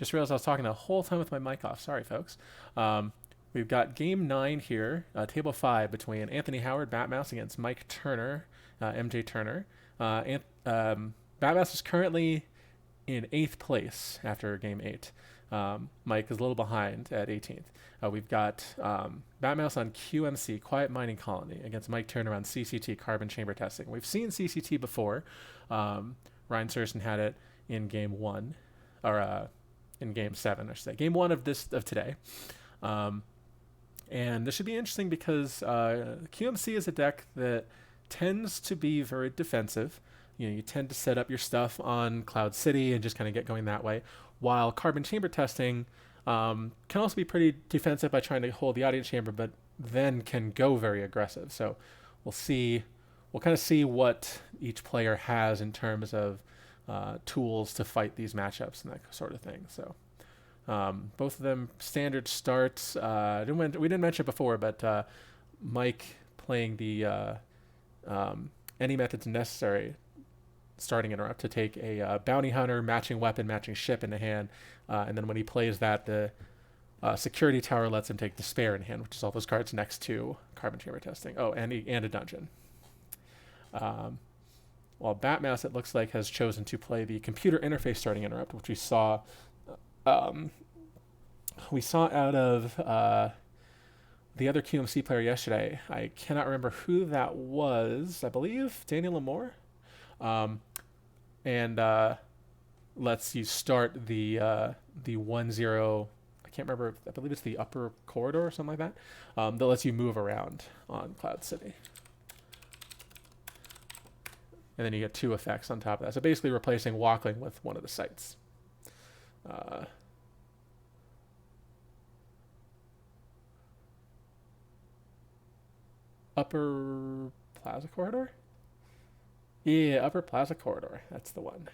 Just realized I was talking the whole time with my mic off. Sorry, folks. We've got game 9 here, table 5 between Anthony Howard, Batmouse, against Mike Turner, MJ Turner. Batmouse is currently in 8th place after game 8. Mike is a little behind at 18th. We've got Batmouse on QMC, Quiet Mining Colony, against Mike Turner on CCT, Carbon Chamber Testing. We've seen CCT before. Ryan Searson had it in game 1, or in game 7, I should say. Game 1 of today. And this should be interesting because QMC is a deck that tends to be very defensive. You tend to set up your stuff on Cloud City and just kind of get going that way. While Carbon Chamber Testing can also be pretty defensive by trying to hold the audience chamber, but then can go very aggressive. So we'll kind of see what each player has in terms of tools to fight these matchups and that sort of thing. So both of them standard starts. We didn't mention it before, but Mike playing the any methods necessary starting interrupt to take a bounty hunter, matching weapon, matching ship into hand, and then when he plays that, the security tower lets him take despair in hand, which is all those cards next to Carbon Chamber Testing. Oh, and a dungeon. While Batmouse, it looks like, has chosen to play the computer interface starting interrupt, which we saw out of the other QMC player yesterday. I cannot remember who that was. I believe Daniel Lamore. And lets you start the 1-0. I can't remember. I believe it's the upper corridor or something like that. That lets you move around on Cloud City. And then you get 2 effects on top of that. So basically replacing Walkling with one of the sites. Upper Plaza Corridor? Yeah, Upper Plaza Corridor. That's the one.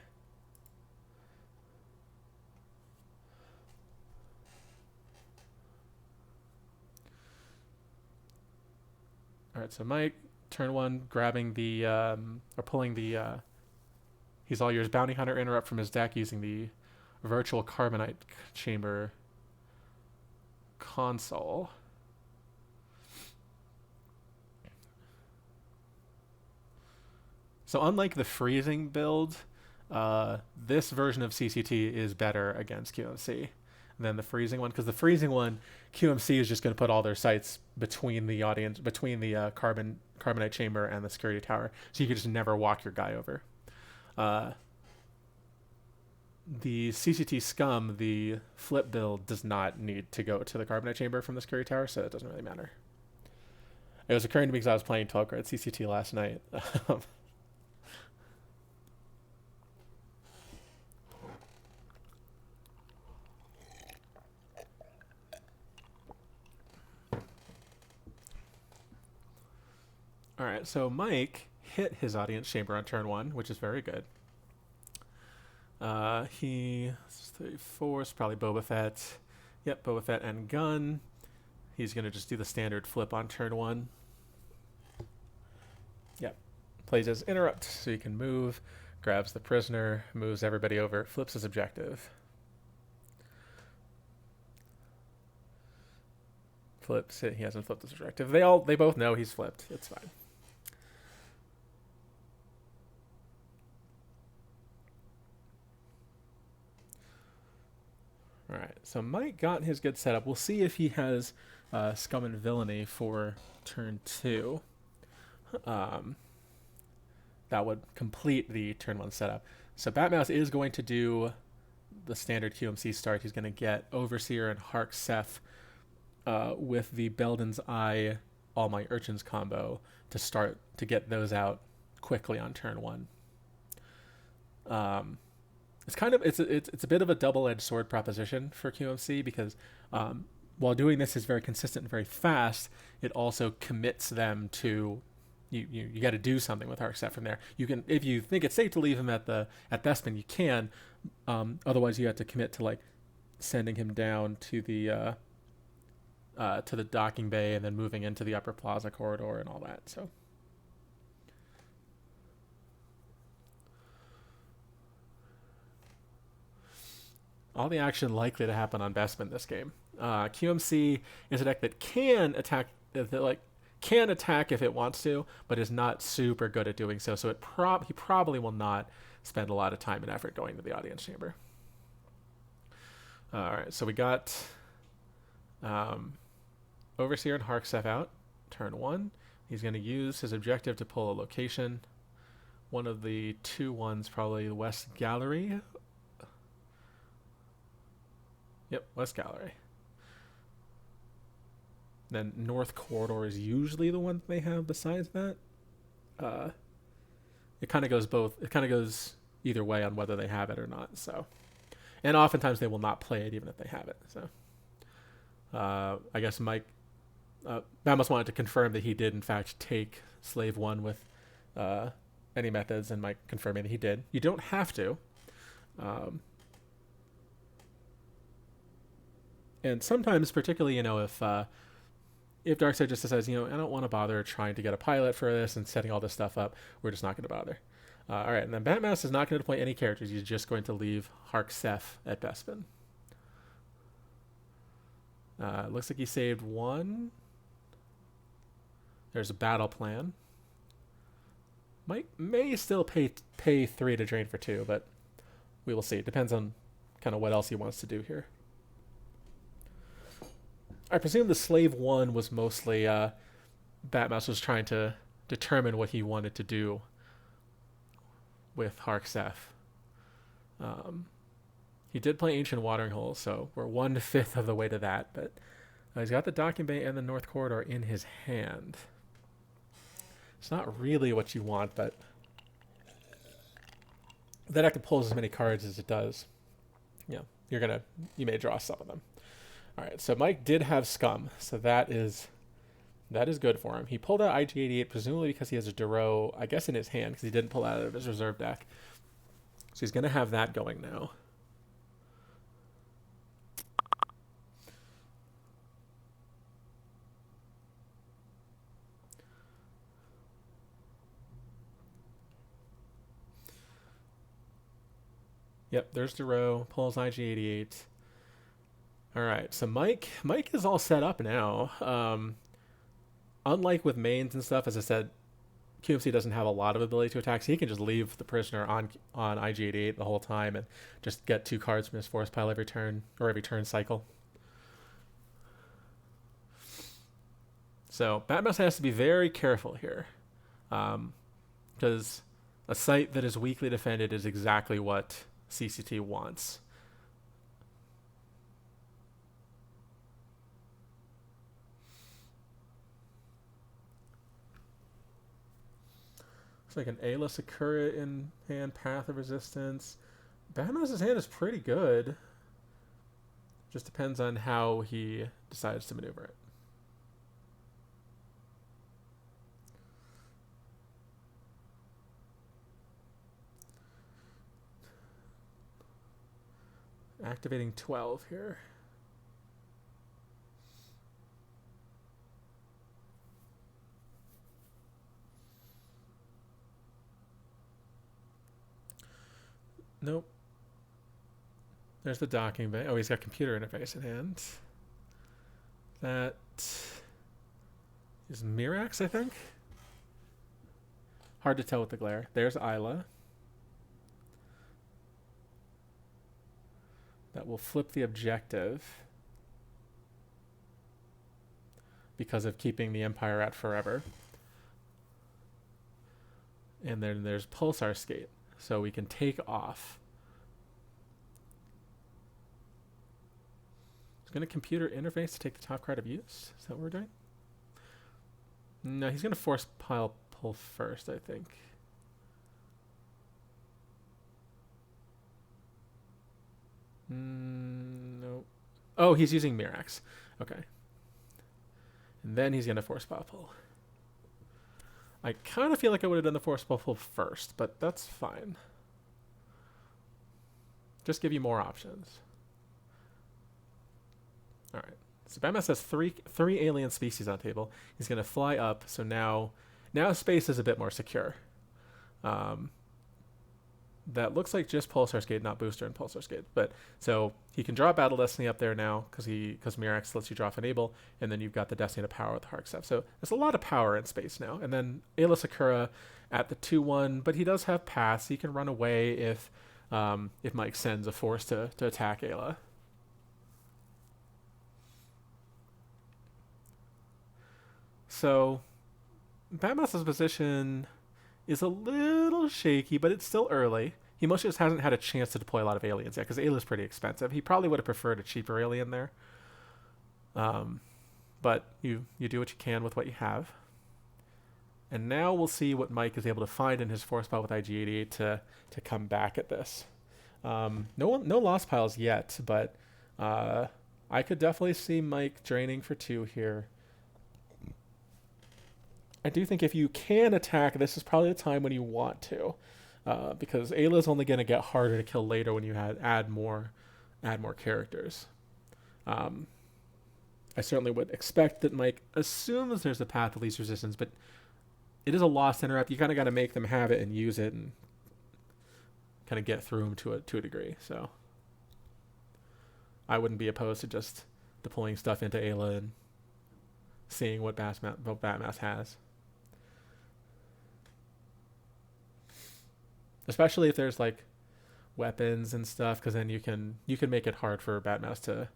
All right, so Mike, turn 1, grabbing the, or pulling the, he's all yours Bounty Hunter interrupt from his deck using the Virtual Carbonite Chamber console. So unlike the freezing build, this version of CCT is better against QMC than the freezing one, because the freezing one, QMC is just going to put all their sights between the carbonite chamber and the security tower, so you can just never walk your guy over. The CCT scum, the flip build, does not need to go to the carbonite chamber from the security tower, so it doesn't really matter. It was occurring to me because I was playing 12 card CCT last night. All right, so Mike hit his audience chamber on turn 1, which is very good. He 34 is probably Boba Fett. Yep, Boba Fett and gun. He's gonna just do the standard flip on turn 1. Yep, plays as interrupt, so he can move, grabs the prisoner, moves everybody over, flips his objective. Flips it. He hasn't flipped his objective. They both know he's flipped. It's fine. All right, so Mike got his good setup. We'll see if he has Scum and Villainy for turn 2. That would complete the turn 1 setup. So Batmouse is going to do the standard QMC start. He's going to get Overseer and Hark Seth with the Belden's Eye All My Urchins combo to get those out quickly on turn 1. It's a bit of a double-edged sword proposition for QMC, because while doing this is very consistent and very fast, it also commits them to you got to do something with Harkset from there. You can, if you think it's safe to leave him at Bespin, you can. Otherwise, you have to commit to sending him down to the docking bay and then moving into the Upper Plaza corridor and all that. So. all the action likely to happen on Bespin this game. QMC is a deck that can attack, can attack if it wants to, but is not super good at doing so. So he probably will not spend a lot of time and effort going to the audience chamber. All right, so we got Overseer and Harksef out. Turn 1. He's going to use his objective to pull a location. One of the 2-1s, probably the West Gallery. Yep, West Gallery. Then North Corridor is usually the one they have besides that. It kind of goes both. It kind of goes either way on whether they have it or not. So, and oftentimes they will not play it even if they have it. So, I guess Mike Bamos wanted to confirm that he did in fact take Slave 1 with any methods, and Mike confirming that he did. You don't have to. And sometimes, particularly, if Darkseid just decides, I don't want to bother trying to get a pilot for this and setting all this stuff up, we're just not going to bother. All right, and then Batmouse is not going to deploy any characters. He's just going to leave Harksef at Bespin. Looks like he saved 1. There's a battle plan. May still pay 3 to drain for 2, but we will see. It depends on kind of what else he wants to do here. I presume the Slave 1 was mostly Batmouse was trying to determine what he wanted to do with Harksef. He did play Ancient Watering Hole, so we're 1/5 of the way to that, but he's got the Docking Bay and the North Corridor in his hand. It's not really what you want, but that deck can pull as many cards as it does. You may draw some of them. All right, so Mike did have Scum, so that is good for him. He pulled out IG-88, presumably because he has a Duro, I guess, in his hand, because he didn't pull out of his reserve deck. So he's going to have that going now. Yep, there's Duro, pulls IG-88. All right, so Mike is all set up now. Unlike with mains and stuff, as I said, QMC doesn't have a lot of ability to attack, so he can just leave the prisoner on IG-88 the whole time and just get 2 cards from his force pile every turn, or every turn cycle. So Batmouse has to be very careful here, because a site that is weakly defended is exactly what CCT wants. It's like an Ayla Sakura in hand, Path of Resistance. Batmouse's hand is pretty good. Just depends on how he decides to maneuver it. Activating 12 here. Nope. There's the docking bay. Oh, he's got computer interface in hand. That is Mirax, I think. Hard to tell with the glare. There's Ayla. That will flip the objective because of keeping the Empire at forever. And then there's Pulsar Skate, so we can take off. He's going to computer interface to take the top card of use. Is that what we're doing? No, he's going to force pile pull first, I think. No. Oh, he's using Mirax. Okay. And then he's going to force pile pull. I kind of feel like I would have done the force pile pull first, but that's fine. Just give you more options. All right. So Batmouse has three alien species on the table. He's going to fly up, so now space is a bit more secure. that looks like just Pulsar Skate, not Booster and Pulsar Skate. But so he can draw Battle Destiny up there now because Mirax lets you draw off Enable, and then you've got the Destiny to power with the Hark stuff. So there's a lot of power in space now. And then Ayla Sakura at the 2/1, but he does have paths. He can run away if Mike sends a force to attack Ayla. So Batmaster's position is a little shaky, but it's still early. He mostly just hasn't had a chance to deploy a lot of aliens yet, because Ayla's pretty expensive. He probably would have preferred a cheaper alien there. But you do what you can with what you have. And now we'll see what Mike is able to find in his force spot with IG-88 to come back at this. No lost piles yet, but I could definitely see Mike draining for 2 here. I do think if you can attack, this is probably the time when you want to, because Ayla's only going to get harder to kill later when you add more characters. I certainly would expect that Mike assumes there's a path of least resistance, but it is a lost interrupt. You kind of got to make them have it and use it and kind of get through them to a degree. So I wouldn't be opposed to just deploying stuff into Ayla and seeing what Batmass has. Especially if there's like weapons and stuff, because then you can make it hard for Batmass to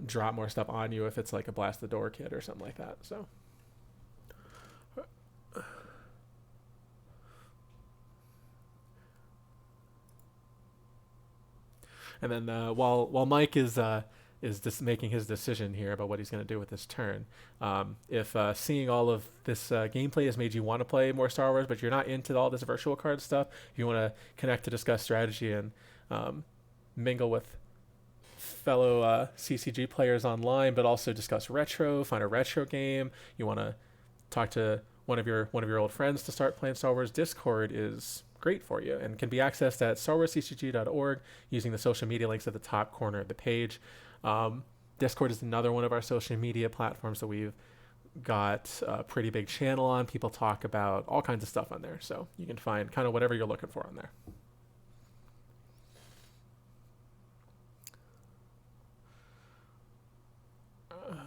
drop more stuff on you if it's like a blast the door kit or something like that. So and then while Mike is just making his decision here about what he's going to do with this turn. If seeing all of this gameplay has made you want to play more Star Wars, but you're not into all this virtual card stuff, you want to connect to discuss strategy and mingle with fellow CCG players online, but also discuss retro, find a retro game. You want to talk to one of your old friends to start playing Star Wars. Discord is great for you and can be accessed at starwarsccg.org using the social media links at the top corner of the page. Discord is another one of our social media platforms that we've got a pretty big channel on. People talk about all kinds of stuff on there, so you can find kind of whatever you're looking for on there.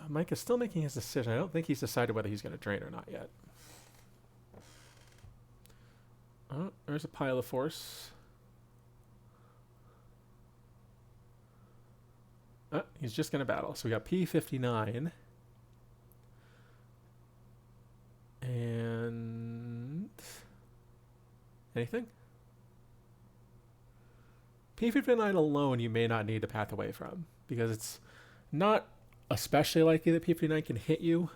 Mike is still making his decision. I don't think he's decided whether he's going to drain or not yet. Oh, there's a pile of force. He's just going to battle. So we got P59. And anything? P59 alone you may not need to path away from, because it's not especially likely that P59 can hit you.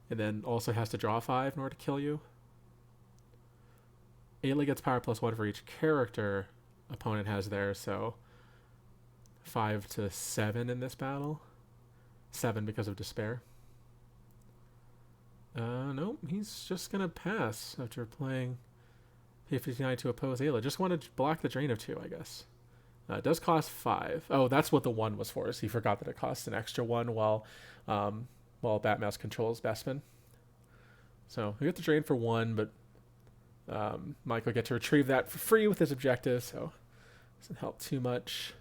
And then also has to draw 5 in order to kill you. Ayla gets power +1 for each character opponent has there, so 5 to 7 in this battle. 7 because of despair. No, he's just going to pass after playing P59 to oppose Ayla. Just want to block the drain of 2, I guess. It does cost 5. Oh, that's what the 1 was for. So he forgot that it costs an extra 1 while Batmouse controls Bespin. So we get the drain for 1, but Mike will get to retrieve that for free with his objective, so doesn't help too much.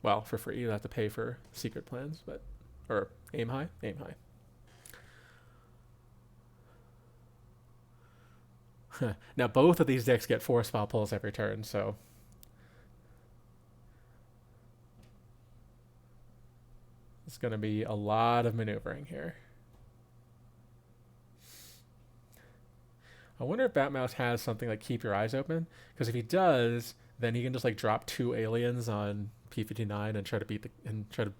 Well, for free, you have to pay for secret plans, or aim high. Now both of these decks get force file pulls every turn, so it's going to be a lot of maneuvering here. I wonder if Batmouse has something like Keep Your Eyes Open, because if he does, then he can just like drop 2 aliens on P59 and try to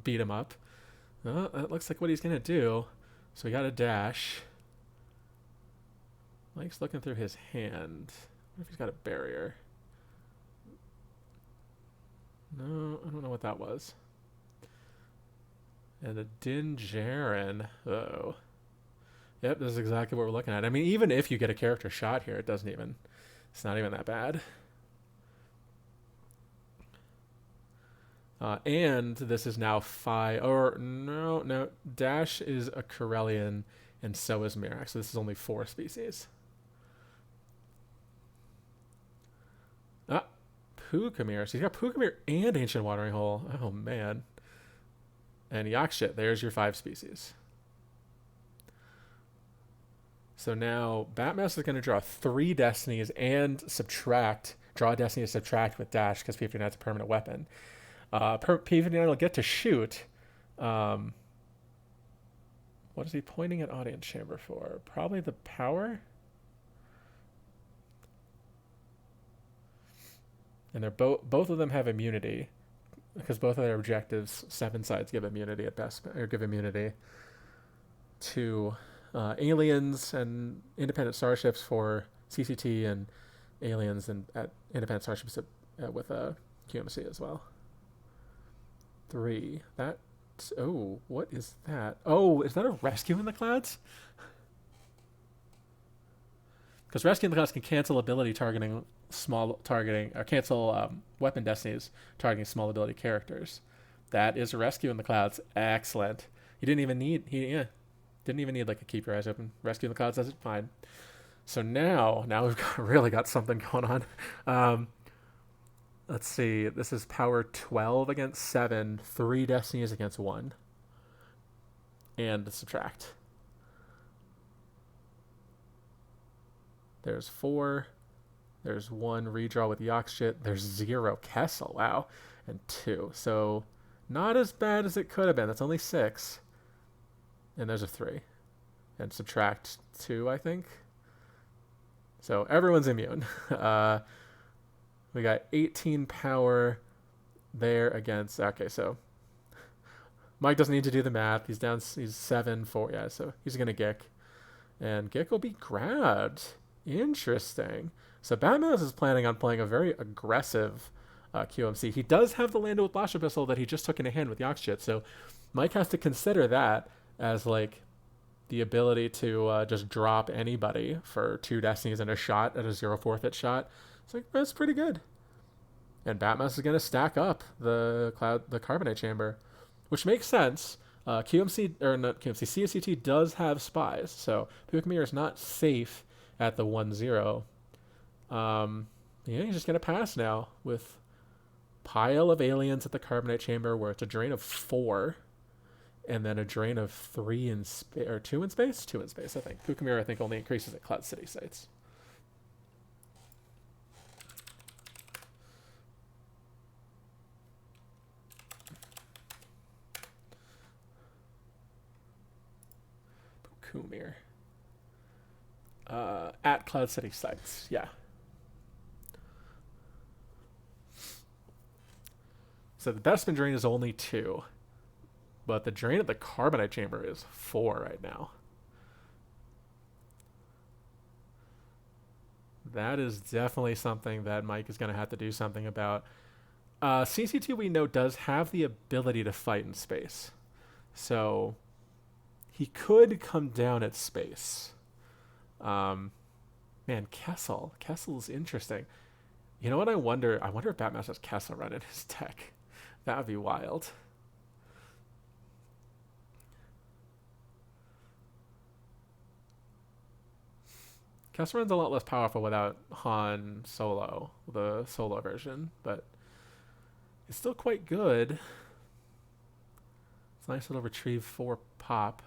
beat him up. That looks like what he's gonna do. So we got a dash. Mike's looking through his hand. What if he's got a barrier? No, I don't know what that was. And a Din Djarin. Uh-oh. Yep, this is exactly what we're looking at. I mean, even if you get a character shot here, it's not even that bad. And this is now 5, or no, Dash is a Corellian, and so is Mirax. So this is only 4 species. Ah, Pukamir. So he's got Pukamir and Ancient Watering Hole. Oh, man. And Yakshit. There's your 5 species. So now Batmass is going to draw 3 Destinies and subtract. Draw a Destiny to subtract with Dash because P59's a permanent weapon. P59 will get to shoot. What is he pointing at Audience Chamber for? Probably the power? And they're both of them have immunity because both of their objectives, 7 sides, give immunity at best, or give immunity to aliens and independent starships for CCT, and aliens and at independent starships with QMC as well. 3. That. Oh, what is that? Oh, is that a rescue in the clouds? Because rescue in the clouds can cancel ability targeting cancel weapon destinies targeting small ability characters. That is a rescue in the clouds. Excellent. He didn't even need like a keep your eyes open. Rescue in the clouds does it fine. So now we've really got something going on. Let's see. This is power 12 against 7, 3 destinies against 1, and subtract. There's 4. There's 1 redraw with Yakshit. There's 0 Kessel. Wow. And 2. So not as bad as it could have been. That's only 6. And there's a 3. And subtract 2, I think. So everyone's immune. We got 18 power there against... Okay, so Mike doesn't need to do the math. He's 7-4. Yeah, so he's going to Gick. And Gick will be grabbed. Interesting. So Batman is planning on playing a very aggressive QMC. He does have the Lando with Blaster Pistol that he just took in a hand with Yakshit. So Mike has to consider that as like the ability to just drop anybody for 2 Destinies and a shot at a 0 forfeit shot. It's like, that's pretty good. And Batman is going to stack up the Carbonite Chamber, which makes sense. CCT does have spies, so Pukamir is not safe at the 1-0. He's just going to pass now with pile of aliens at the Carbonite Chamber, where it's a drain of 4, and then a drain of 3 in space, or 2 in space? 2 in space, I think. Pukamir, I think, only increases at Cloud City sites. Pukamir. At Cloud City sites, yeah. So the Bespin drain is only 2, but the drain at the Carbonite Chamber is 4 right now. That is definitely something that Mike is going to have to do something about. CC2, we know, does have the ability to fight in space. So he could come down at space. Man, Kessel. Kessel's interesting. You know what I wonder? I wonder if Batman has Kessel run in his deck. That would be wild. Kessel run's a lot less powerful without Han Solo, the solo version, but it's still quite good. It's nice little retrieve 4 pop.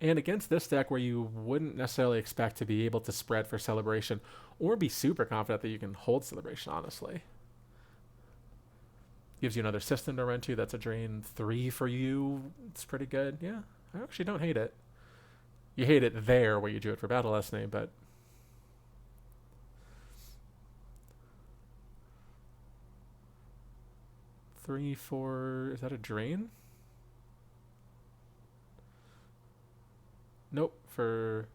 And against this deck where you wouldn't necessarily expect to be able to spread for Celebration or be super confident that you can hold Celebration, honestly. Gives you another system to run to. That's a drain 3 for you. It's pretty good. Yeah, I actually don't hate it. You hate it there where you do it for Battle Destiny, but... Three, 4... Is that a drain? Nope, for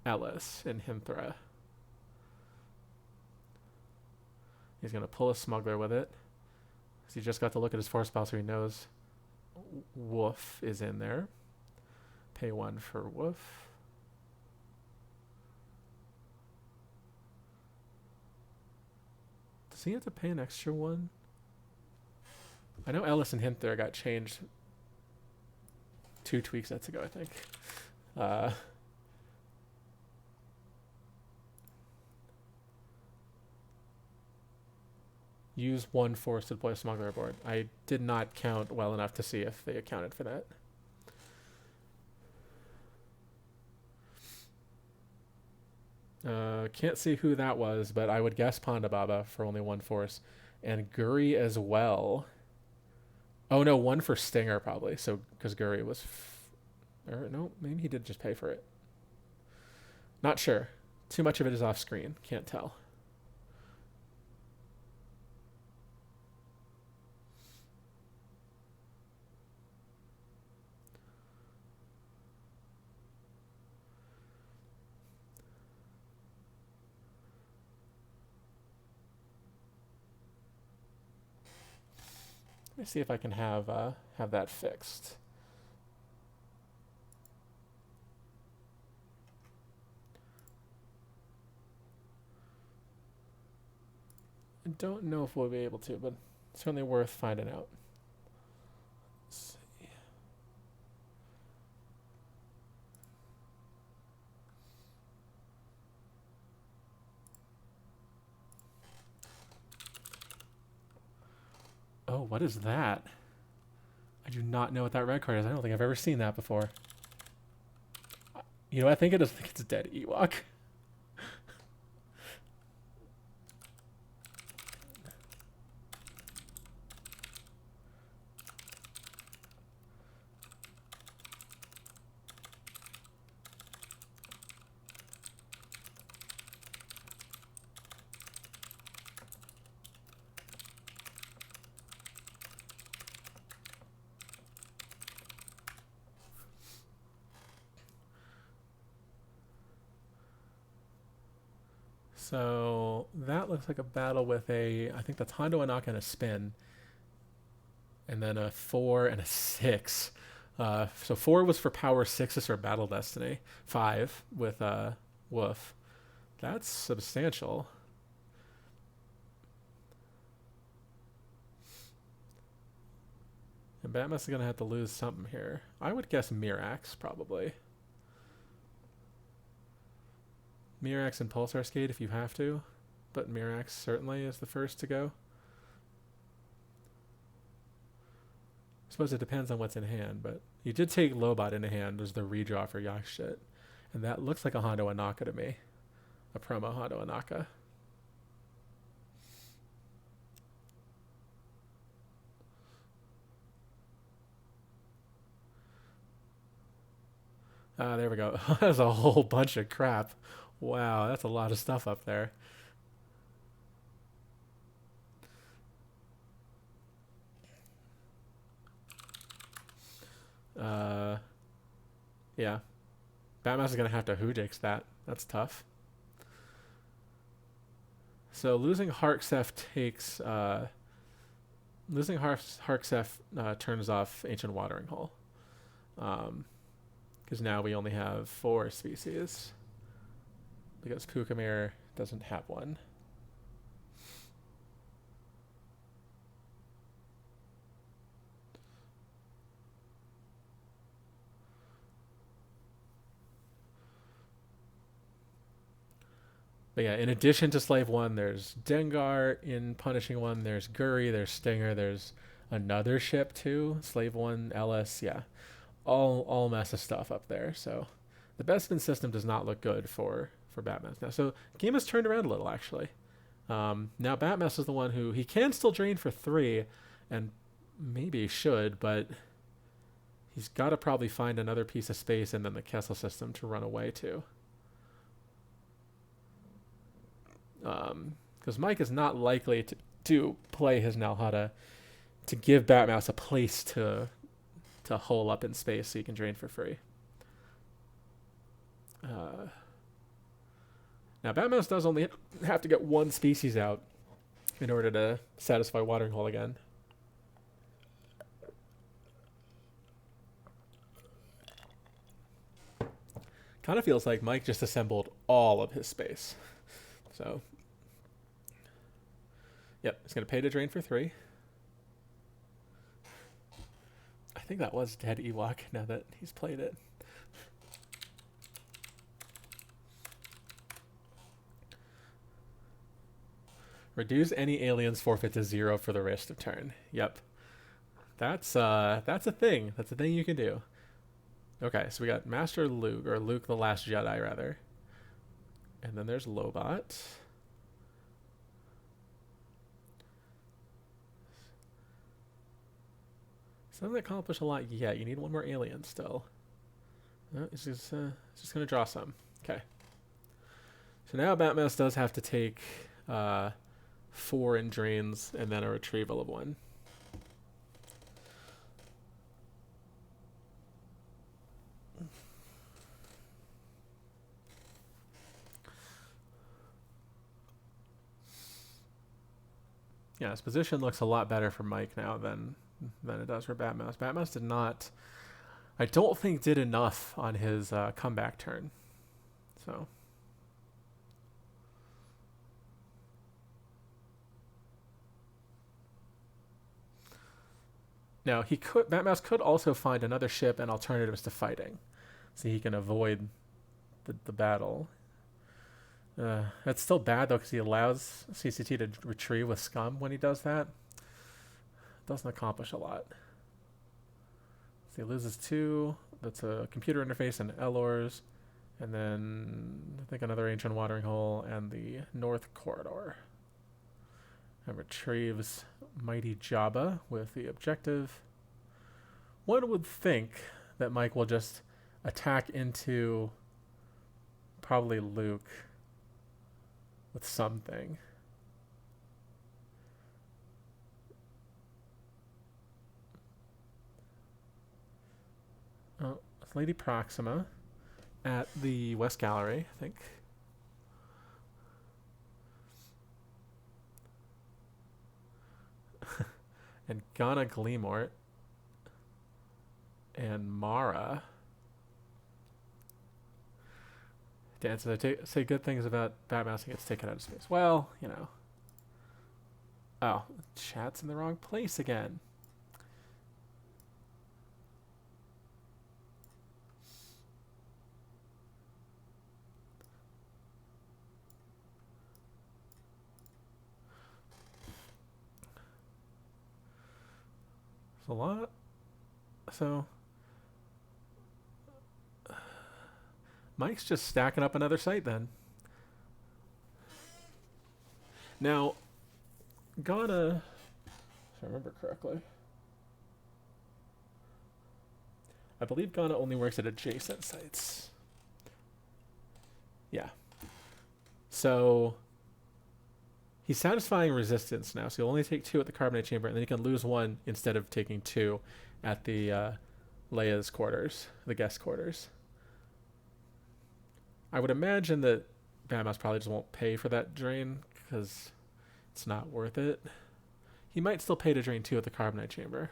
Ellis and Himthra. He's going to pull a Smuggler with it. So he just got to look at his force spell, so he knows Woof is in there. Pay 1 for Woof. Does he have to pay an extra 1? I know Ellis and Himthra got changed. 2 tweak sets ago, I think. Uh, use 1 force to deploy a smuggler aboard. I did not count well enough to see if they accounted for that. Can't see who that was, but I would guess Ponda Baba for only 1 force. And Guri as well. Oh no, 1 for Stinger probably. So, because Guri was... or no, maybe he did just pay for it. Not sure. Too much of it is off screen. Can't tell. Let me see if I can have that fixed. I don't know if we'll be able to, but it's certainly worth finding out. Let's see. Oh, what is that? I do not know what that red card is. I don't think I've ever seen that before. You know, I think it's a dead Ewok. So that looks like a battle with I think that's Hondo Anaka and a spin. And then a 4 and a 6. So 4 was for Power 6 or Battle Destiny. 5 with Woof. That's substantial. And Batmas is going to have to lose something here. I would guess Mirax, probably. Mirax and Pulsar Skate if you have to, but Mirax certainly is the first to go. I suppose it depends on what's in hand, but you did take Lobot into hand as the redraw for Yakshit, and that looks like a Hondo Anaka to me. A promo Hondo Anaka. There we go. That's a whole bunch of crap. Wow, that's a lot of stuff up there. Yeah. Batman is going to have to Hujix that. That's tough. So losing Harksef takes... losing Harksef turns off Ancient Watering Hole. Because now we only have 4 species. Because Pukamir doesn't have one. But yeah, in addition to Slave 1, there's Dengar. In Punishing 1, there's Guri, there's Stinger, there's another ship too. Slave 1, Ellis, yeah. All mess of stuff up there. So the Bespin system does not look good for Batman now. So game has turned around a little, actually. Now Batman is the one who... he can still drain for 3, and maybe should, but he's got to probably find another piece of space and then the Kessel system to run away to. Because Mike is not likely to play his Nalhada to give Batmouse a place to hole up in space so you can drain for free. Now Batmouse does only have to get 1 species out in order to satisfy Watering Hole again. Kind of feels like Mike just assembled all of his space. So, yep, he's going to pay to drain for 3. I think that was dead Ewok now that he's played it. Reduce any aliens forfeit to 0 for the rest of turn. Yep. That's a thing. That's a thing you can do. Okay, so we got Master Luke, or Luke the Last Jedi, rather. And then there's Lobot. Doesn't accomplish a lot yet. You need one more alien still. No, it's just going to draw some. Okay. So now Batmouse does have to take 4 in drains and then a retrieval of 1. Yeah, his position looks a lot better for Mike now than it does for Batmouse. Batmouse did not, I don't think, did enough on his comeback turn. So. Now, Batmouse could also find another ship and alternatives to fighting, so he can avoid the battle. That's still bad, though, because he allows CCT to retrieve with scum when he does that. Doesn't accomplish a lot. So he loses 2. That's a computer interface and Elors. And then, I think, another ancient watering hole and the North Corridor. And retrieves Mighty Jabba with the objective. One would think that Mike will just attack into probably Luke with something. Oh, it's Lady Proxima at the West Gallery, I think. And Ghana Gleamort and Mara. Dan says, I say good things about Batmouse and gets taken out of space. Well, you know. Oh, chat's in the wrong place again. It's a lot. So Mike's just stacking up another site then. Now, Ghana, if I remember correctly, I believe Ghana only works at adjacent sites. Yeah. So he's satisfying resistance now, so he'll only take 2 at the carbonate chamber, and then he can lose 1 instead of taking 2 at the Leia's quarters, the guest quarters. I would imagine that Batmouse probably just won't pay for that drain because it's not worth it. He might still pay to drain 2 at the carbonite chamber.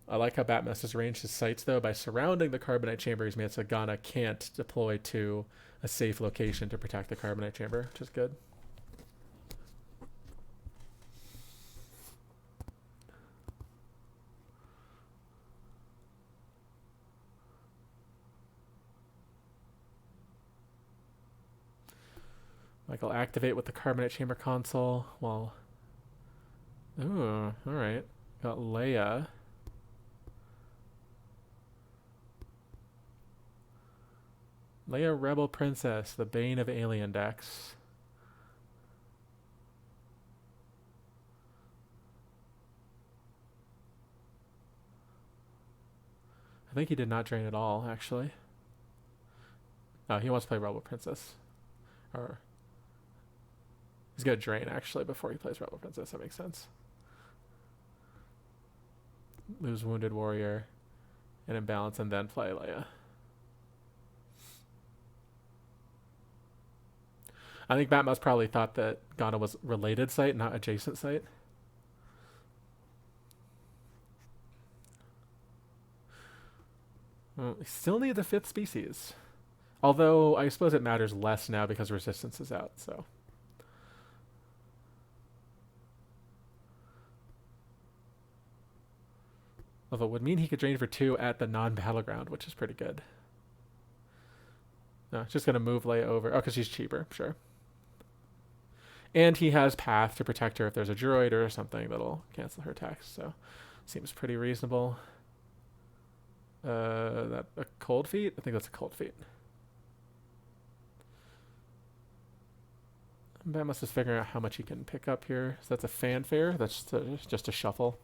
I like how Batmouse has arranged his sites, though. By surrounding the carbonite chamber, he's made it so Ghana can't deploy to a safe location to protect the carbonite chamber, which is good. Like, I'll activate with the carbonate chamber console while... Ooh, alright. Got Leia. Leia Rebel Princess, the bane of alien decks. I think he did not drain at all, actually. No, he wants to play Rebel Princess. Or... he's going to drain, actually, before he plays Rebel Princess. That makes sense. Lose Wounded Warrior and Imbalance, and then play Leia. I think Batmouse probably thought that Ghana was related site, not adjacent site. Well, we still need the 5th species. Although, I suppose it matters less now because Resistance is out, so... Although it would mean he could drain for 2 at the non-battleground, which is pretty good. No, just going to move Leia over. Oh, because she's cheaper, sure. And he has Path to protect her if there's a droid or something that'll cancel her attacks, so seems pretty reasonable. That a cold feet? I think that's a cold feet. Batmus is figuring out how much he can pick up here. So that's a fanfare. That's just a shuffle.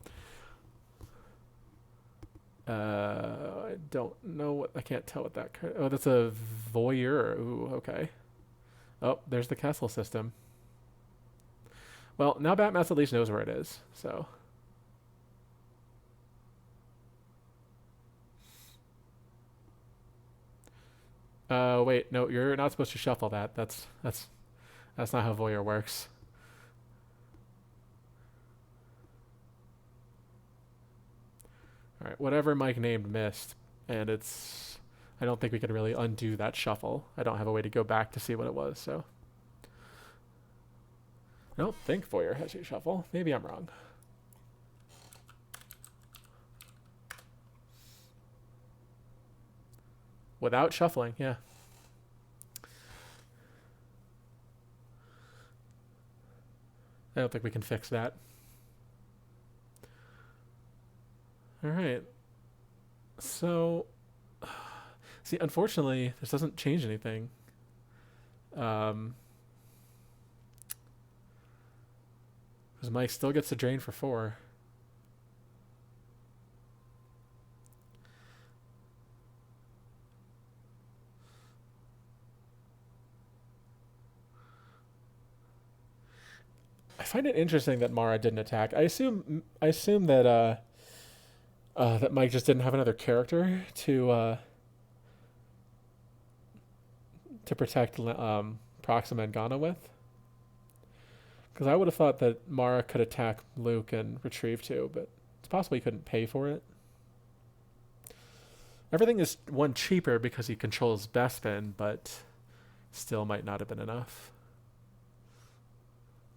I don't know what... I can't tell what that... Oh, that's a voyeur. Ooh, okay. Oh, there's the Kessel system. Well, now Batmas at least knows where it is, so... Wait, no, you're not supposed to shuffle that. That's not how voyeur works. All right, whatever Mike named missed, and it's... I don't think we can really undo that shuffle. I don't have a way to go back to see what it was, so... I don't think voyeur has you shuffle. Maybe I'm wrong. Without shuffling, yeah. I don't think we can fix that. All right. So, see, unfortunately, this doesn't change anything. Because Mike still gets to drain for 4. I find it interesting that Mara didn't attack. I assume that that Mike just didn't have another character to protect Proxima and Ghana with. Because I would have thought that Mara could attack Luke and retrieve 2, but it's possible he couldn't pay for it. Everything is 1 cheaper because he controls Bespin, but still might not have been enough.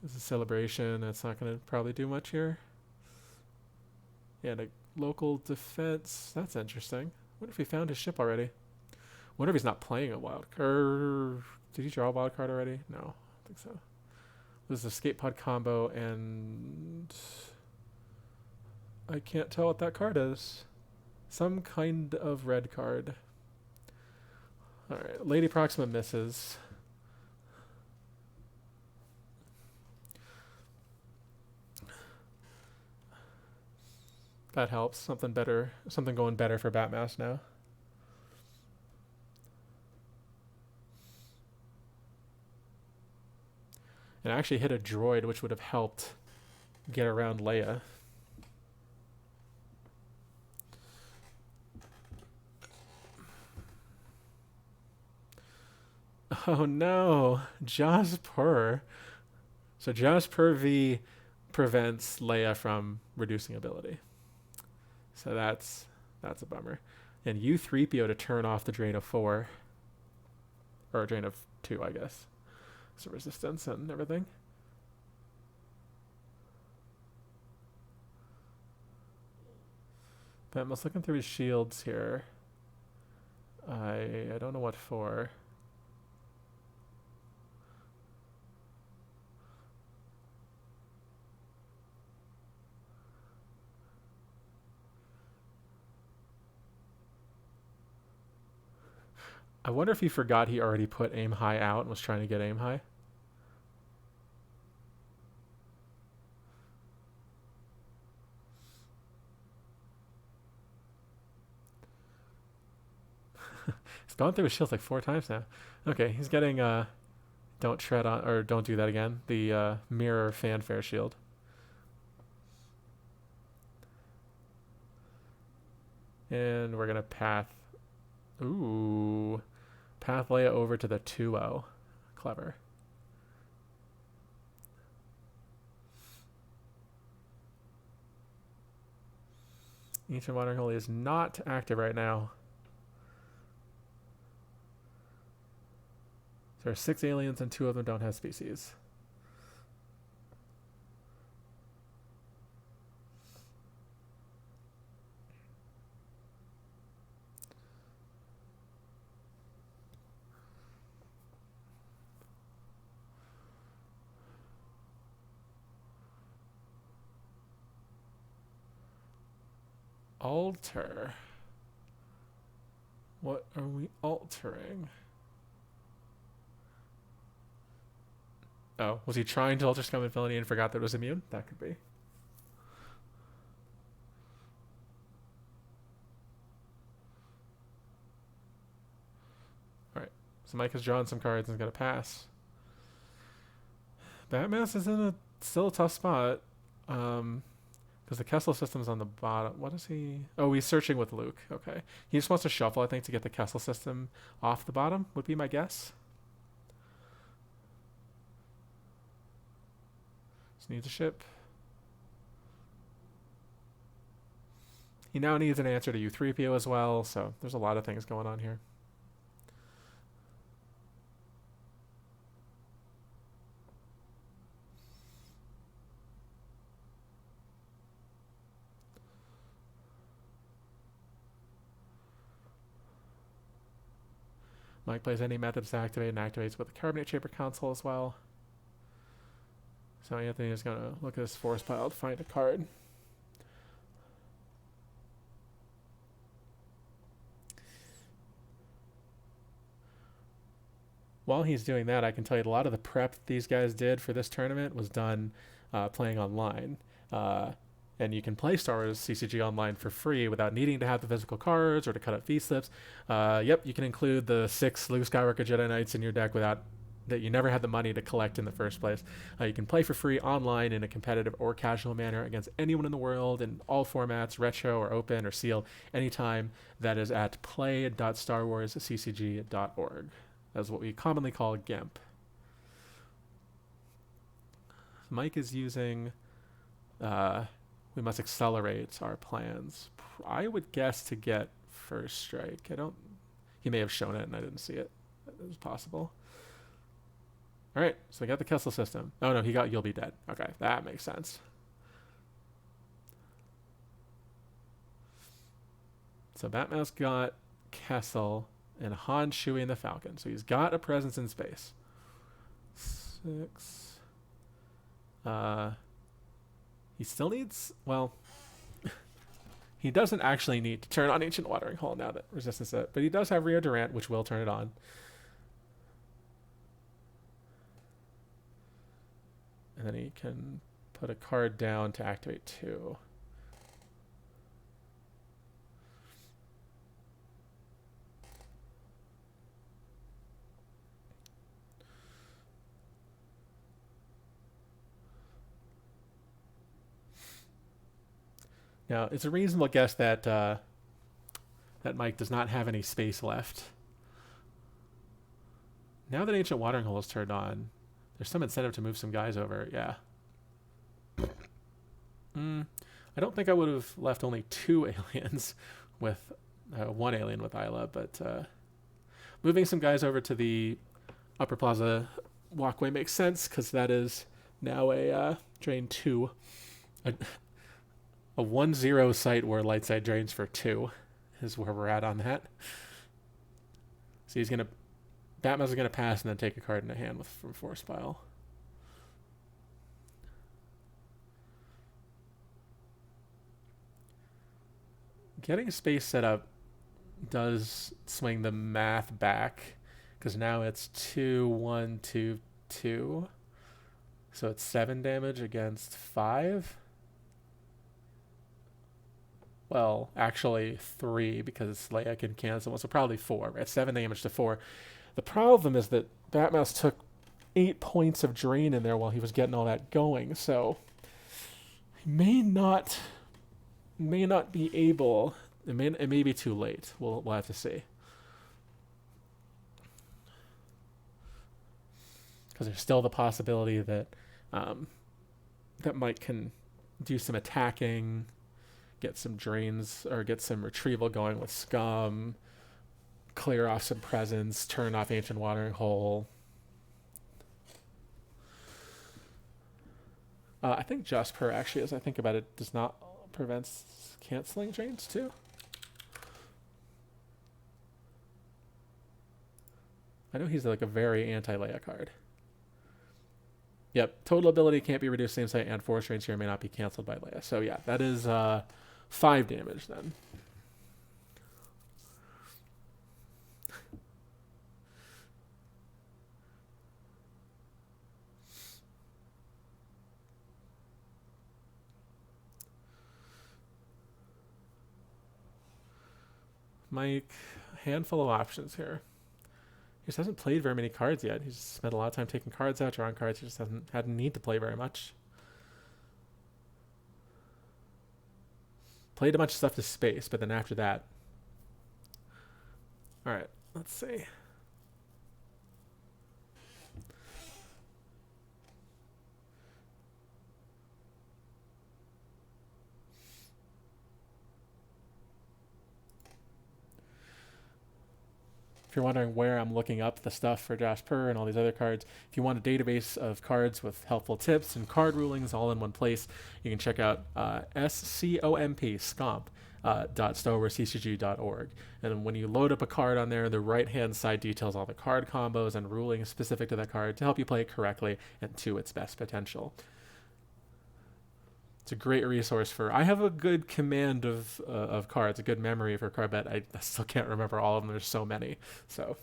This is a celebration. That's not going to probably do much here. Yeah, and a local defense. That's interesting. I wonder if he found his ship already. I wonder if he's not playing a wild card. Did he draw a wild card already? No, I don't think so. This is a escape pod combo, and I can't tell what that card is. Some kind of red card. Alright, Lady Proxima misses. That helps. Something better. Something going better for Batmass now. And I actually hit a droid, which would have helped get around Leia. Oh no, Jaspur. So Jaspur V prevents Leia from reducing ability. So that's a bummer. And U3PO to turn off the drain of 4. Or a drain of 2, I guess. So resistance and everything. But I'm just looking through his shields here. I don't know what for. I wonder if he forgot he already put aim high out and was trying to get aim high. He's gone through his shields like 4 times now. Okay, he's getting don't tread on, or don't do that again. The mirror fanfare shield. And we're gonna path. Ooh. Path Leia over to the 2-0. Clever. Ancient Modern Holy is not active right now. There are 6 aliens and 2 of them don't have species. Alter. What are we altering? Oh, was he trying to alter Scum and Villainy and forgot that it was immune? That could be. Alright, so Mike has drawn some cards and is going to pass. Batmass is in a still a tough spot. Because the Kessel system's on the bottom. What is he? Oh, he's searching with Luke. Okay. He just wants to shuffle, I think, to get the Kessel system off the bottom, would be my guess. Just needs a ship. He now needs an answer to U3PO as well, so there's a lot of things going on here. Mike plays any methods to activate and activates with the carbonate chamber console as well. So Anthony is going to look at his force pile to find a card. While he's doing that, I can tell you a lot of the prep these guys did for this tournament was done playing online. And you can play Star Wars CCG online for free without needing to have the physical cards or to cut up fee slips. Yep, you can include the 6 Luke Skywalker Jedi Knights in your deck without that you never had the money to collect in the first place. You can play for free online in a competitive or casual manner against anyone in the world in all formats, retro or open or sealed, anytime. That is at play.starwarsccg.org. That's what we commonly call GIMP. Mike is using... we must accelerate our plans. I would guess to get first strike. He may have shown it and I didn't see it. It was possible. All right, so we got the Kessel system. Oh no, he got You'll Be Dead. Okay, that makes sense. So Batman's got Kessel and Han, Chewie, and the Falcon. So he's got a presence in space. 6. He still needs, well, he doesn't actually need to turn on Ancient Watering Hole now that Resistance it, but he does have Rio Durant, which will turn it on. And then he can put a card down to activate 2. Now, it's a reasonable guess that that Mike does not have any space left. Now that Ancient Watering Hole is turned on, there's some incentive to move some guys over. Yeah. I don't think I would have left only 2 aliens with 1 alien with Isla, but moving some guys over to the Upper Plaza walkway makes sense because that is now a drain 2. A 1-0 site where light side drains for 2 is where we're at on that. So Batman's gonna pass and then take a card in the hand from force pile. Getting space set up does swing the math back because now it's 2, 1, 2, 2. So it's 7 damage against 5. Well, actually 3 because Leia can cancel, so probably 4. Right? 7 damage to 4. The problem is that Batmouse took 8 points of drain in there while he was getting all that going, so he may not be able. It may be too late. We'll have to see. Because there's still the possibility that that Mike can do some attacking, get some drains or get some retrieval going with Scum, clear off some presence, turn off Ancient Watering Hole. I think Just Per actually, as I think about it, does not prevent canceling drains too. I know he's like a very anti-Leia card. Yep, total ability can't be reduced same site and force drains here may not be canceled by Leia. So yeah, that is 5 damage then. Mike, a handful of options here. He just hasn't played very many cards yet. He's spent a lot of time taking cards out, drawing cards. He just hasn't had a need to play very much. Played a bunch of stuff to space, but then after that. Alright, let's see. If you're wondering where I'm looking up the stuff for Josh Purr and all these other cards, if you want a database of cards with helpful tips and card rulings all in one place, you can check out scomp.stowerccg.org. And when you load up a card on there, the right-hand side details all the card combos and rulings specific to that card to help you play it correctly and to its best potential. It's a great resource for. I have a good command of cards, a good memory for card bet. I still can't remember all of them. There's so many. So,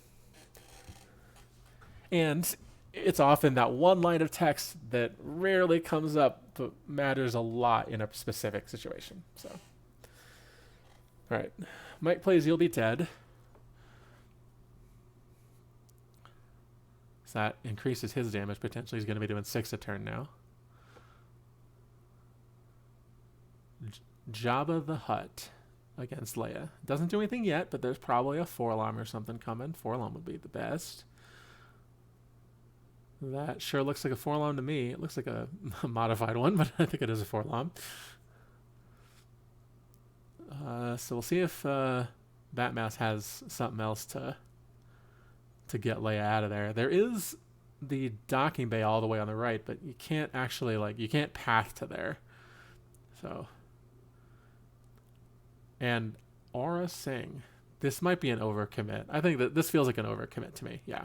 and it's often that one line of text that rarely comes up, but matters a lot in a specific situation. So, all right, Mike plays You'll Be Dead. So that increases his damage. Potentially, he's going to be doing 6 a turn now. Jabba the Hutt against Leia. Doesn't do anything yet, but there's probably a 4-alarm or something coming. 4-alarm would be the best. That sure looks like a 4-alarm to me. It looks like a modified one, but I think it is a 4-alarm. So we'll see if Batmouse has something else to get Leia out of there. There is the docking bay all the way on the right, but you can't actually, you can't path to there. So... And Aura Singh. This might be an overcommit. I think that this feels like an overcommit to me. Yeah.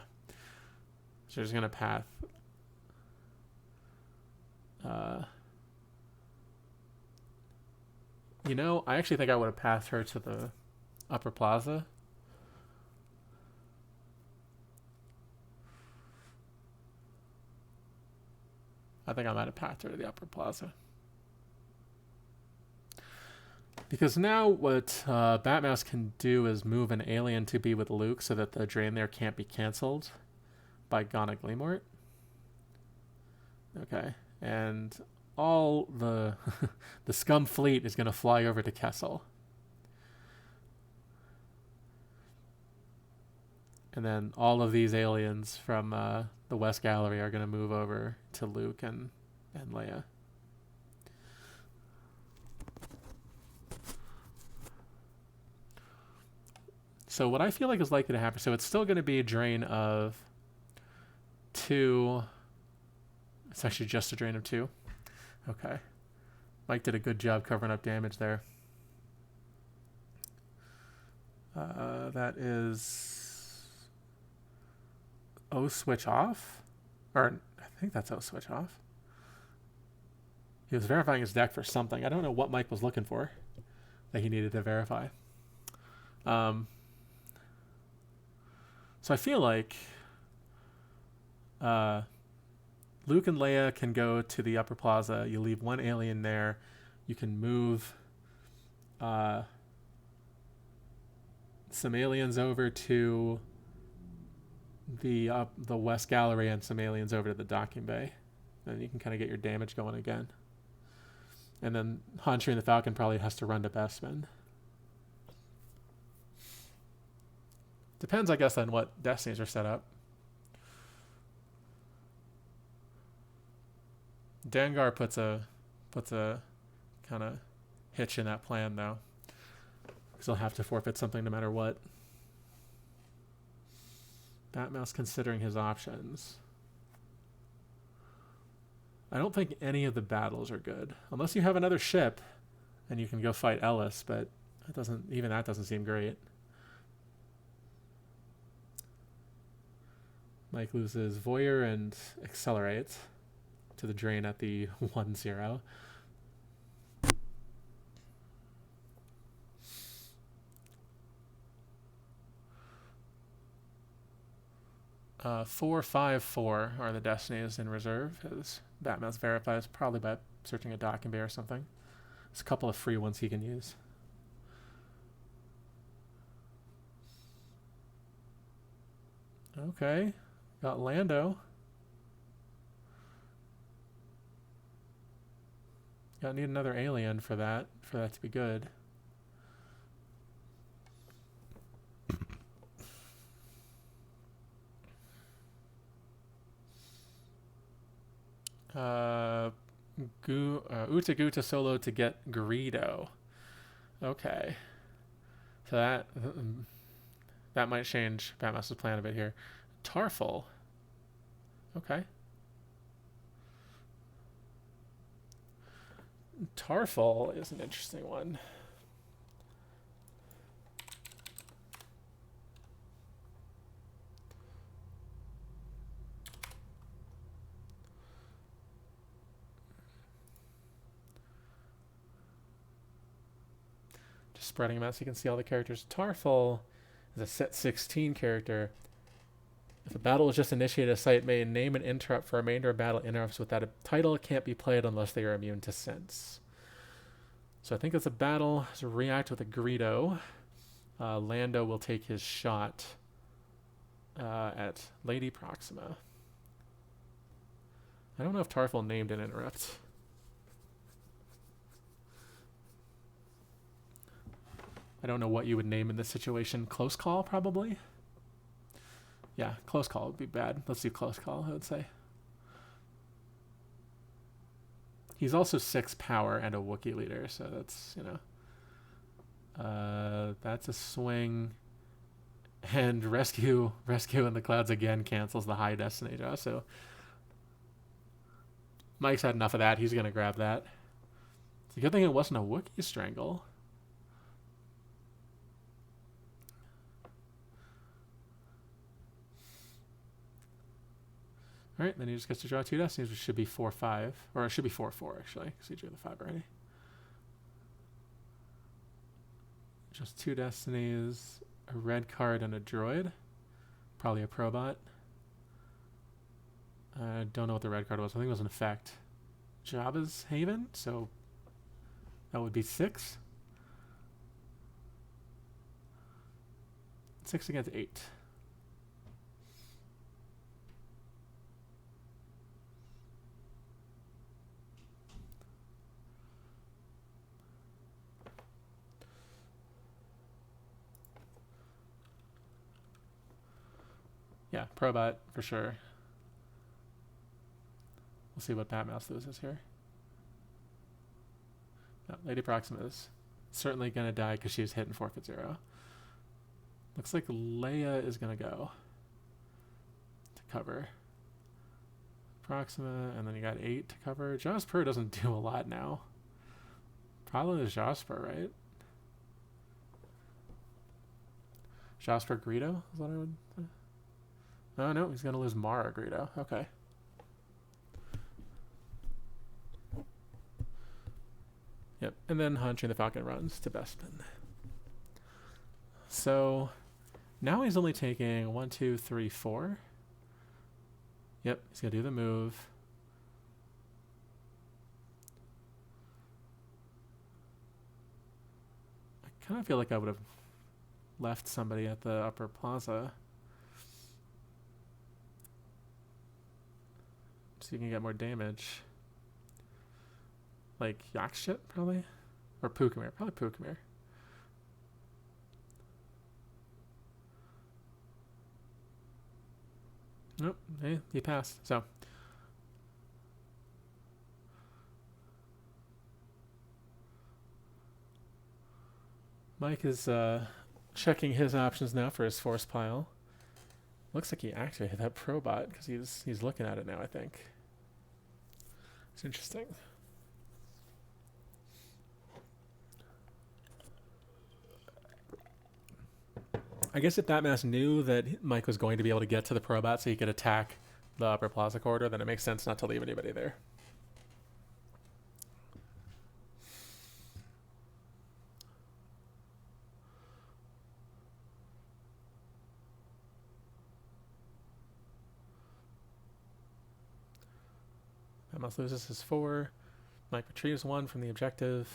So we're just going to path. You know, I actually think I would have pathed her to the upper plaza. I think I might have pathed her to the upper plaza. Because now what Batmouse can do is move an alien to be with Luke so that the drain there can't be canceled by Ghana Gleamort. Okay. And all the the scum fleet is going to fly over to Kessel. And then all of these aliens from the West Gallery are going to move over to Luke and Leia. So what I feel like is likely to happen, so it's still going to be a drain of 2. It's actually just a drain of 2. Okay. Mike did a good job covering up damage there. That is O switch off? Or I think that's O switch off. He was verifying his deck for something. I don't know what Mike was looking for that he needed to verify. So I feel like Luke and Leia can go to the upper plaza. You leave one alien there. You can move some aliens over to the West Gallery and some aliens over to the docking bay. And you can kind of get your damage going again. And then Hunter and the Falcon probably has to run to Bestman. Depends, I guess, on what destinies are set up. Dengar puts a kind of hitch in that plan, though, because he'll have to forfeit something no matter what. Batmouse considering his options. I don't think any of the battles are good, unless you have another ship, and you can go fight Ellis. But that doesn't seem great. Mike loses Voyeur and Accelerate to the drain at the 1-0. 4, 5, 4 are the destinies in reserve, as Batmouse verifies, probably by searching a dock and bay or something. There's a couple of free ones he can use. Okay, got Lando. Gotta need another alien for that to be good. Uta Guta Solo to get Greedo. Okay. So that might change Batmouse's plan a bit here. Tarful. Okay. Tarful is an interesting one. Just spreading them out so you can see all the characters. Tarful is a set 16 character. If a battle is just initiated, a site may name an interrupt for a remainder of battle. Interrupts without a title can't be played unless they are immune to sense. So I think it's a battle. So react with a Greedo. Lando will take his shot at Lady Proxima. I don't know if Tarful named an interrupt. I don't know what you would name in this situation. Close call, probably? Yeah, close call would be bad. Let's do close call, I would say. He's also 6 power and a Wookiee leader, so that's, you know. That's a swing. And rescue in the clouds again cancels the high destiny draw, so Mike's had enough of that. He's going to grab that. It's a good thing it wasn't a Wookiee strangle. Alright, then he just gets to draw 2 destinies, which should be 4-5. Or it should be 4-4, actually, because he drew the 5 already. Just 2 destinies, a red card, and a droid. Probably a Probot. I don't know what the red card was. I think it was an effect. Jabba's Haven, so that would be 6. 6 against 8. Yeah, Probot for sure. We'll see what Batmouse loses here. No, Lady Proxima is certainly going to die because she's hit and forfeit 0. Looks like Leia is going to go to cover Proxima, and then you got 8 to cover. Jasper doesn't do a lot now. Probably is Jasper, right? Jasper Greedo is what I would say. Oh, no, he's going to lose Mara Greedo. Okay. Yep, and then Hunching the Falcon runs to Bespin. So now he's only taking 1, 2, 3, 4. Yep, he's going to do the move. I kind of feel like I would have left somebody at the upper plaza. So you can get more damage. Like Yakshit, probably? Or Pukamir. Probably Pukamir. Nope. Hey, he passed. So. Mike is checking his options now for his force pile. Looks like he activated that Probot because he's looking at it now, I think. It's interesting. I guess if Batmass knew that Mike was going to be able to get to the Probot so he could attack the upper plaza corridor, then it makes sense not to leave anybody there. Batmouse loses his 4. Mike retrieves 1 from the objective.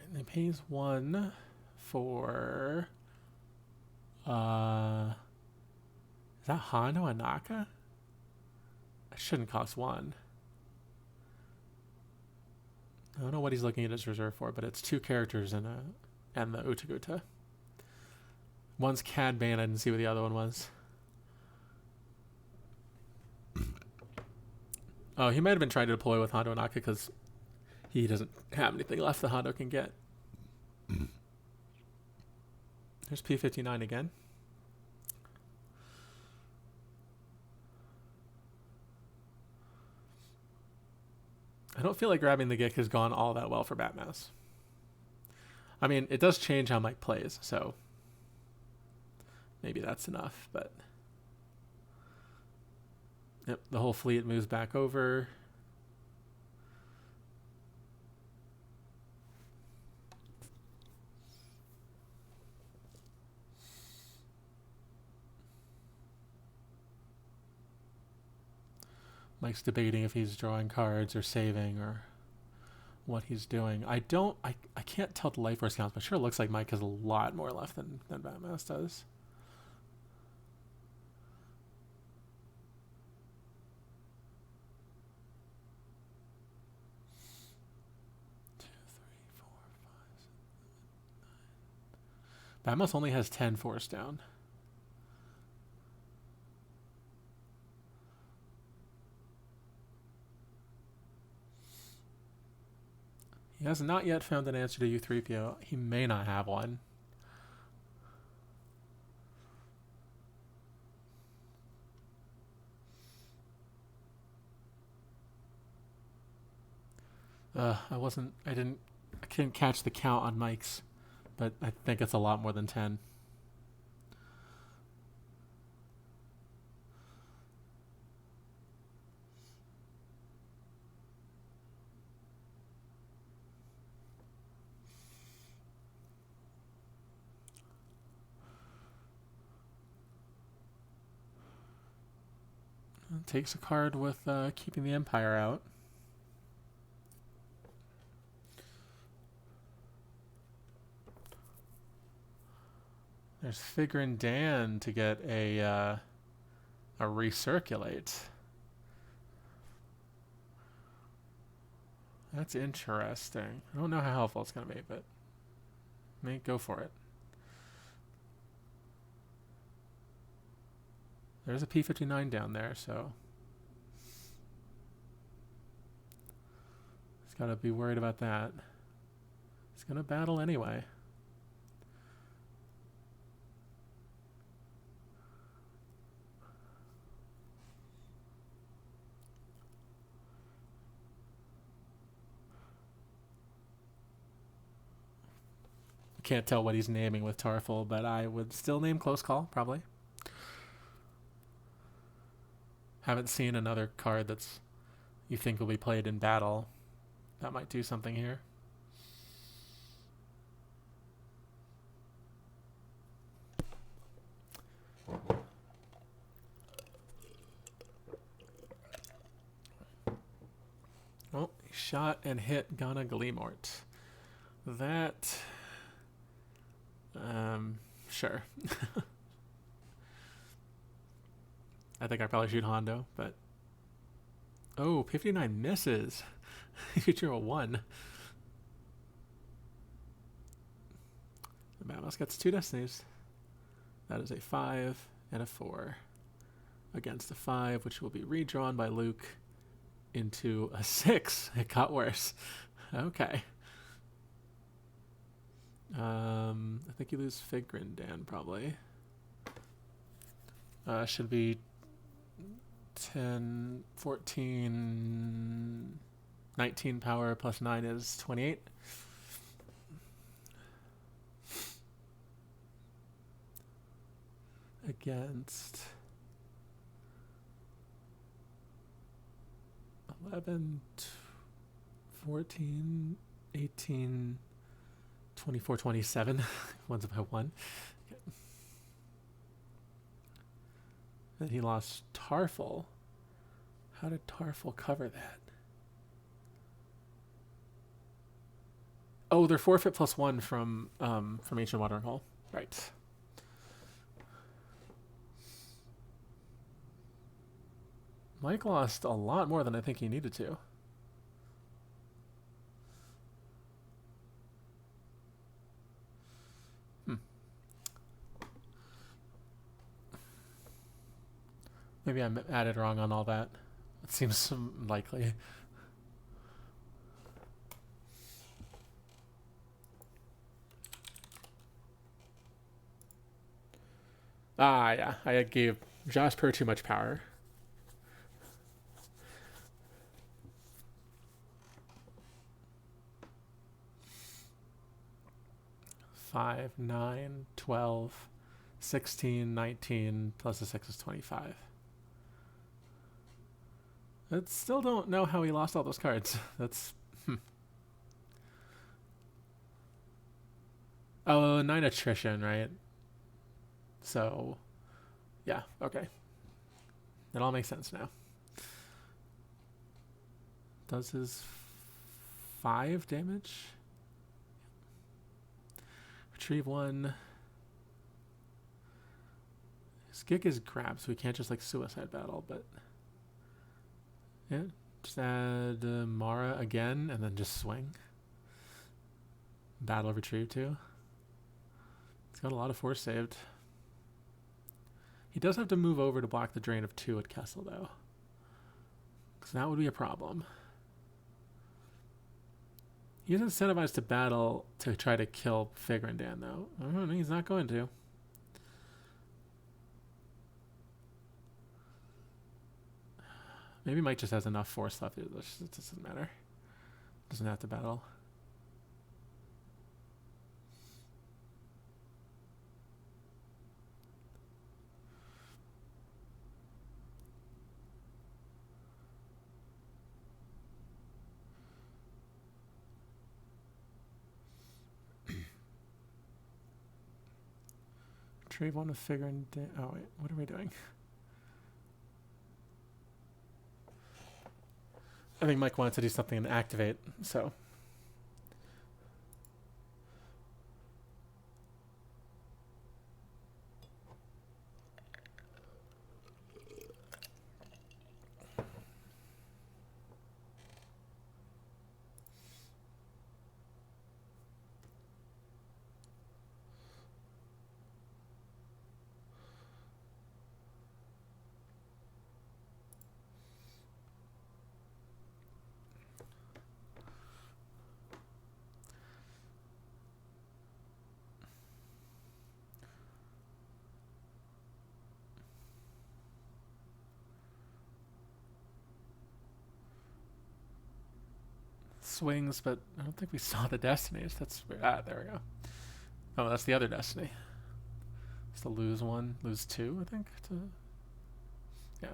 And he pays 1 for is that Hondo Anaka? It shouldn't cost 1. I don't know what he's looking at his reserve for, but it's 2 characters and the Utaguta. One's Cad Bane, I didn't see what the other one was. Oh, he might have been trying to deploy with Hondo Anaka because he doesn't have anything left that Hondo can get. There's P59 again. I don't feel like grabbing the Gick has gone all that well for Batmouse. I mean, it does change how Mike plays, so maybe that's enough, but yep, the whole fleet moves back over. Mike's debating if he's drawing cards or saving or what he's doing. I can't tell the life force counts, but sure looks like Mike has a lot more left than Batmouse does. Batmouse only has 10 force down. He has not yet found an answer to U3PO. He may not have one. I couldn't catch the count on Mike's, but I think it's a lot more than 10. Takes a card with keeping the Empire out. There's Figrin Dan to get a recirculate. That's interesting. I don't know how helpful it's going to be, but may go for it. There's a P59 down there, so he's got to be worried about that. He's going to battle anyway. Can't tell what he's naming with Tarful, but I would still name Close Call, probably. Haven't seen another card that's you think will be played in battle. That might do something here. Oh, he shot and hit Ghana Gleamort. That... sure. I think I probably shoot Hondo, but... Oh, P59 misses. You drew a 1. The Batmouse gets 2 destinies. That is a 5 and a 4. Against a 5, which will be redrawn by Luke into a 6. It got worse. Okay. I think you lose Figrin Dan, probably. Should be 10, 14, 19 power plus 9 is 28. Against 11, 14, 18, 24, 27. One's about 1. Okay. Then he lost Tarful. How did Tarful cover that? Oh, they're forfeit +1 from Ancient Watering Hole. Right. Mike lost a lot more than I think he needed to. Maybe I added wrong on all that. It seems likely. Ah, yeah. I gave Jasper too much power. Five, 9, 12, 16, 19, plus a 6 is 25. I still don't know how he lost all those cards. That's... Oh, 9 attrition, right? So, yeah, okay. It all makes sense now. Does his 5 damage? Retrieve 1. His gig is grab, so we can't just like suicide battle, but yeah, just add Mara again and then just swing. Battle retrieve too. He's got a lot of force saved. He does have to move over to block the drain of 2 at Kessel though, because that would be a problem. He's incentivized to battle to try to kill Figrandan, though. He's not going to. Maybe Mike just has enough force left. It doesn't matter. Doesn't have to battle. Retrieve 1 of Figrandan. Oh, wait. What are we doing? I think Mike wanted to do something and activate, so. Swings, but I don't think we saw the destinies. That's weird. Ah, there we go. Oh, that's the other destiny. It's to lose 1, lose 2, I think. Yeah.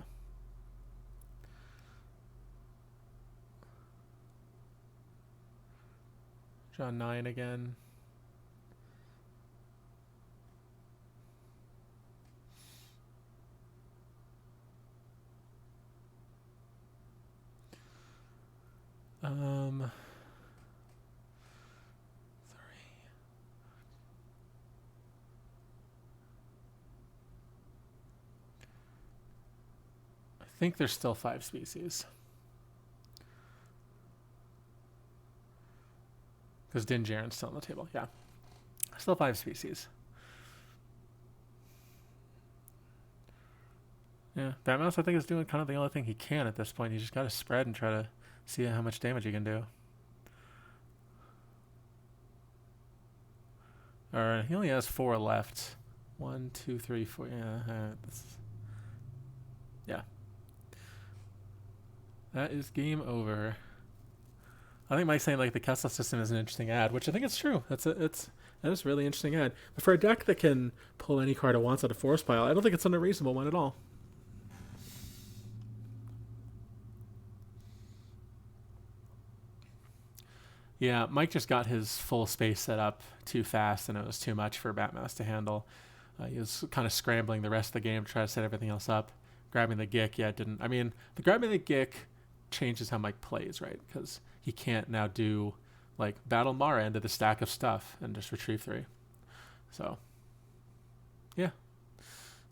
Draw 9 again. I think there's still 5 species. Because Din Djarin's still on the table. Yeah. Still 5 species. Yeah. Batmouse, I think, is doing kind of the only thing he can at this point. You just got to spread and try to see how much damage you can do. Or he only has 4 left. 1, 2, 3, 4. Yeah. Yeah. That is game over. I think Mike's saying like the Kessel system is an interesting ad, which I think it's true. That is a really interesting ad. But for a deck that can pull any card it wants out of force pile, I don't think it's an unreasonable one at all. Yeah, Mike just got his full space set up too fast, and it was too much for Batmouse to handle. He was kind of scrambling the rest of the game to try to set everything else up. Grabbing the Gick, yeah, it didn't. I mean, the grabbing the Gick changes how Mike plays, right? Because he can't now do like battle Mara into the stack of stuff and just retrieve 3. So, yeah,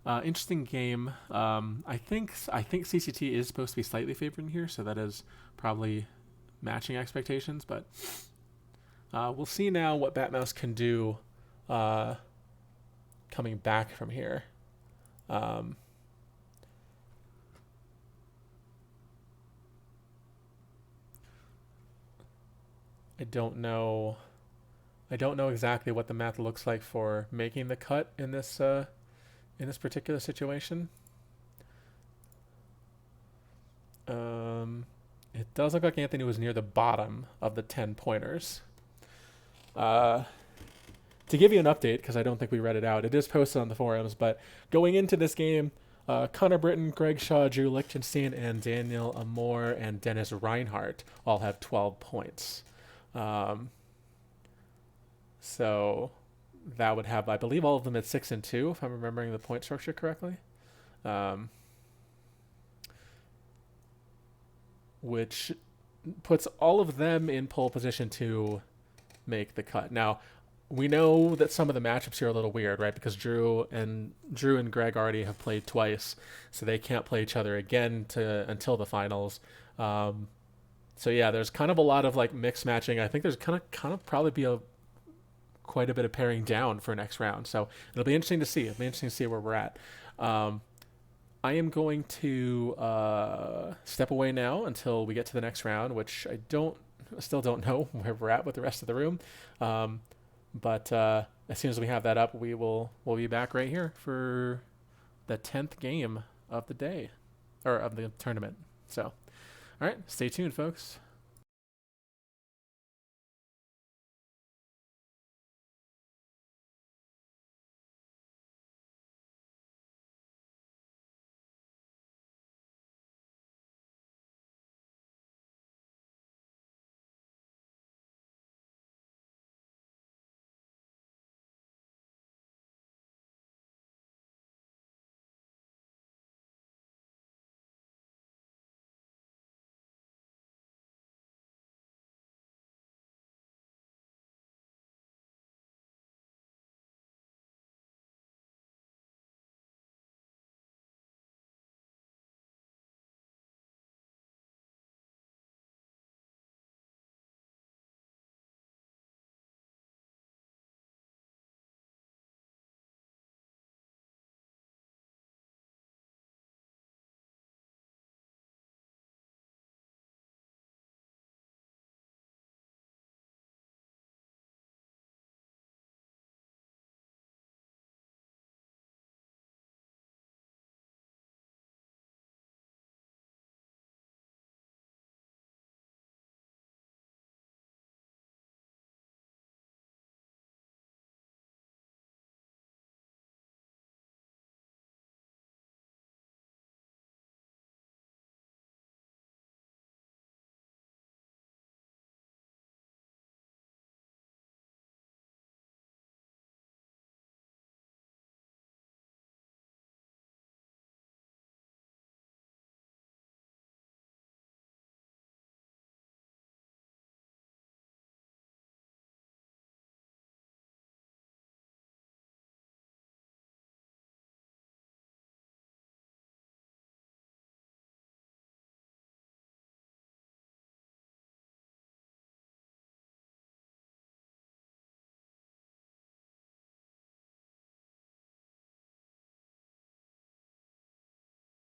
interesting game. I think CCT is supposed to be slightly favored in here, so that is probably matching expectations. But we'll see now what Batmouse can do coming back from here. I don't know. I don't know exactly what the math looks like for making the cut in this particular situation. It does look like Anthony was near the bottom of the 10 pointers. To give you an update, because I don't think we read it out, it is posted on the forums, but going into this game, Connor Britton, Greg Shaw, Drew Lichtenstein, and Daniel Amore and Dennis Reinhardt all have 12 points. So that would have, I believe, all of them at 6 and 2, if I'm remembering the point structure correctly. Which puts all of them in pole position to make the cut. Now, we know that some of the matchups here are a little weird, right? Because Drew and Greg already have played twice, so they can't play each other again until the finals. So yeah, there's kind of a lot of like mixed matching. I think there's kind of probably be quite a bit of paring down for next round. So it'll be interesting to see. It'll be interesting to see where we're at. I am going to step away now until we get to the next round, which I still don't know where we're at with the rest of the room. But as soon as we have that up, we'll be back right here for the 10th game of the day, or of the tournament. So, all right, stay tuned, folks.